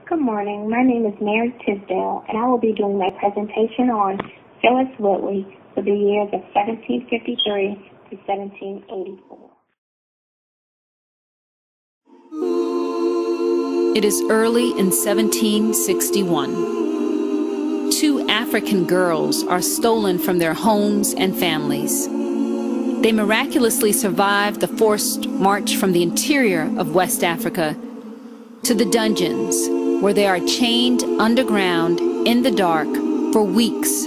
Good morning. My name is Mary Tisdale, and I will be doing my presentation on Phillis Wheatley for the years of 1753 to 1784. It is early in 1761. Two African girls are stolen from their homes and families. They miraculously survived the forced march from the interior of West Africa to the dungeons, where they are chained underground in the dark for weeks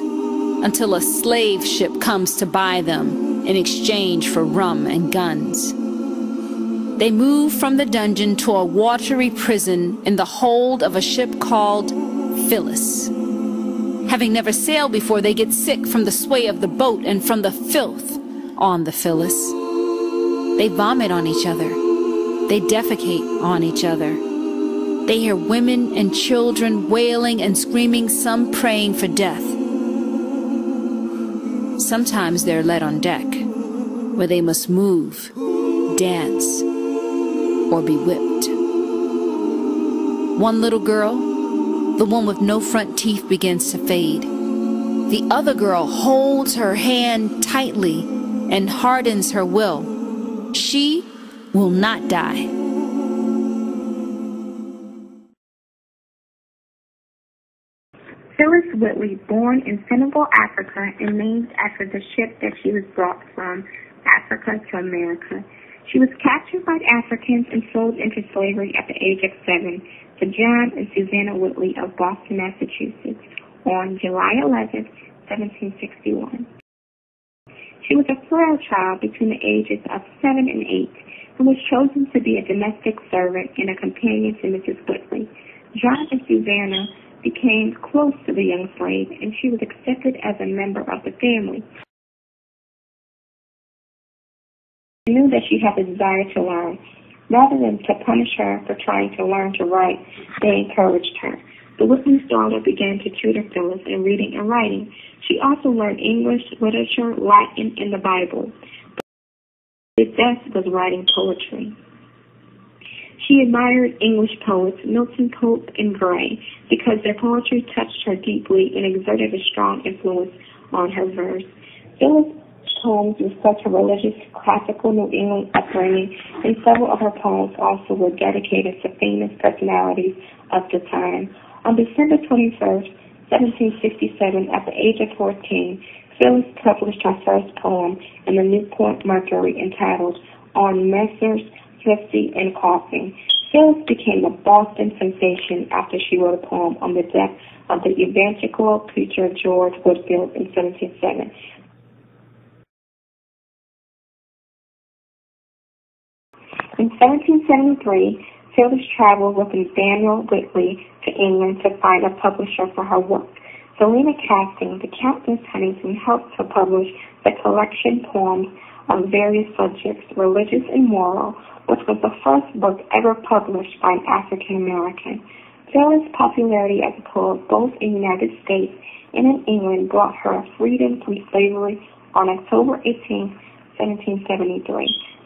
until a slave ship comes to buy them in exchange for rum and guns. They move from the dungeon to a watery prison in the hold of a ship called Phillis. Having never sailed before, they get sick from the sway of the boat and from the filth on the Phillis. They vomit on each other. They defecate on each other. They hear women and children wailing and screaming, some praying for death. Sometimes they're led on deck, where they must move, dance, or be whipped. One little girl, the one with no front teeth, begins to fade. The other girl holds her hand tightly and hardens her will. She will not die. Phillis Wheatley, born in Senegal, Africa, and named after the ship that she was brought from Africa to America. She was captured by Africans and sold into slavery at the age of 7 to John and Susanna Wheatley of Boston, Massachusetts, on July 11, 1761. She was a frail child between the ages of 7 and 8 and was chosen to be a domestic servant and a companion to Mrs. Wheatley. John and Susanna became close to the young slave, and she was accepted as a member of the family. They knew that she had the desire to learn. Rather than to punish her for trying to learn to write, they encouraged her. The Wheatley's daughter began to tutor Phillis in reading and writing. She also learned English, literature, Latin, and the Bible. Her best was writing poetry. She admired English poets Milton, Pope, and Gray because their poetry touched her deeply and exerted a strong influence on her verse. Phillis' poems reflect her religious, classical New England upbringing, and several of her poems also were dedicated to famous personalities of the time. On December 21st, 1767, at the age of 14, Phillis published her first poem in the Newport Mercury entitled On Messrs. Thrifty and Coughing. Phillis became a Boston sensation after she wrote a poem on the death of the evangelical preacher George Whitefield in 1707. In 1773, Phillis traveled with Nathaniel Wheatley to England to find a publisher for her work. Selina Casting, the Countess Huntington, helped her publish the collection poems on various subjects, religious and moral, which was the first book ever published by an African American. Phillis' popularity as a poet both in the United States and in England brought her freedom from slavery on October 18, 1773.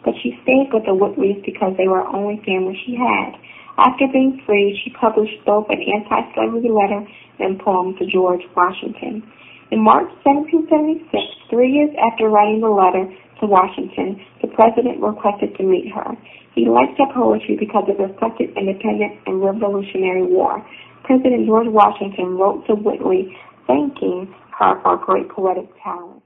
But she stayed with the Wheatleys because they were the only family she had. After being freed, she published both an anti-slavery letter and poem to George Washington. In March 1776, 3 years after writing the letter to Washington, the president requested to meet her. He liked her poetry because it reflected independence and Revolutionary War. President George Washington wrote to Wheatley thanking her for her great poetic talent.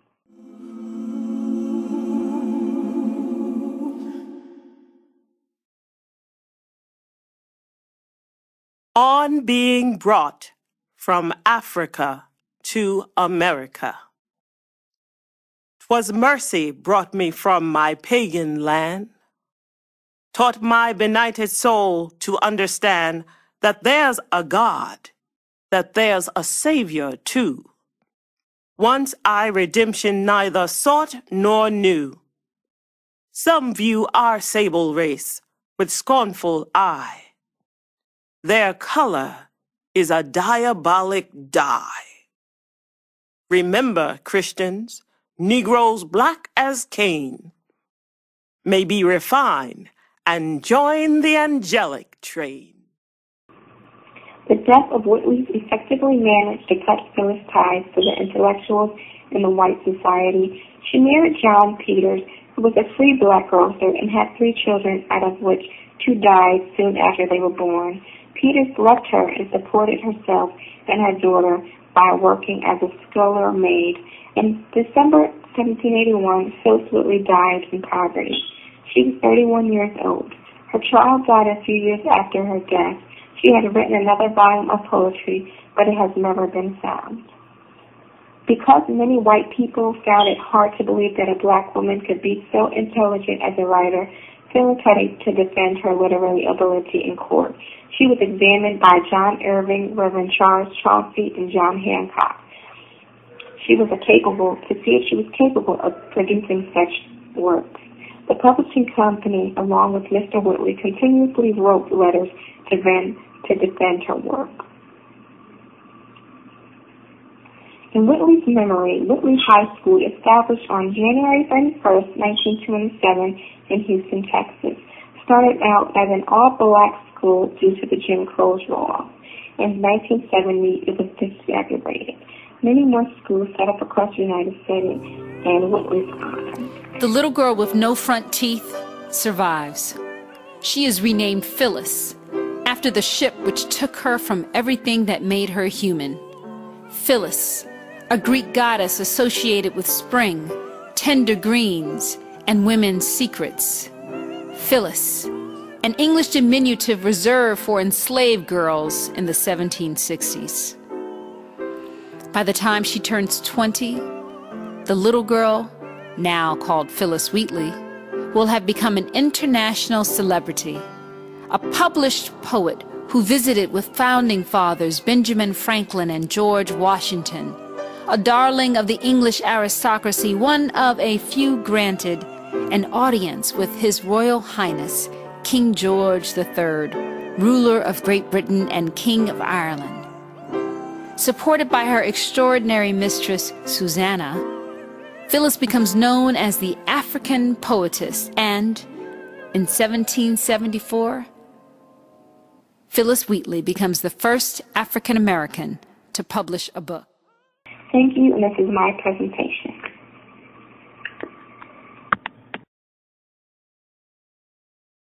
On being brought from Africa to America. 'Twas mercy brought me from my pagan land, taught my benighted soul to understand that there's a God, that there's a Savior too. Once I redemption neither sought nor knew. Some view our sable race with scornful eye. Their color is a diabolic dye. Remember, Christians, Negroes black as Cain may be refined and join the angelic train. The death of Wheatley effectively managed to cut Phillis' ties to the intellectuals in the white society. She married John Peters, who was a free black grocer, and had 3 children, out of which 2 died soon after they were born. Peters left her and supported herself and her daughter by working as a scullery maid. In December 1781, Phillis Wheatley died in poverty. She was 31 years old. Her child died a few years after her death. She had written another volume of poetry, but it has never been found. Because many white people found it hard to believe that a black woman could be so intelligent as a writer, Phillis had to defend her literary ability in court. She was examined by John Irving, Reverend Charles Chauncey, and John Hancock. She was capable of producing such works. The publishing company, along with Mr. Wheatley, continuously wrote letters to them to defend her work. In Wheatley's memory, Wheatley High School, established on January 31st, 1927 in Houston, Texas, started out as an all-black school due to the Jim Crow law. In 1970, it was desegregated. Many more schools set up across the United States and Wheatley's honor. The little girl with no front teeth survives. She is renamed Phillis, after the ship which took her from everything that made her human. Phillis, a Greek goddess associated with spring, tender greens, and women's secrets. Phillis, an English diminutive reserved for enslaved girls in the 1760s. By the time she turns 20, the little girl, now called Phillis Wheatley, will have become an international celebrity, a published poet who visited with founding fathers Benjamin Franklin and George Washington, a darling of the English aristocracy, one of a few granted an audience with His Royal Highness King George III, ruler of Great Britain and King of Ireland. Supported by her extraordinary mistress, Susanna, Phillis becomes known as the African poetess, and in 1774, Phillis Wheatley becomes the first African American to publish a book. Thank you, and this is my presentation.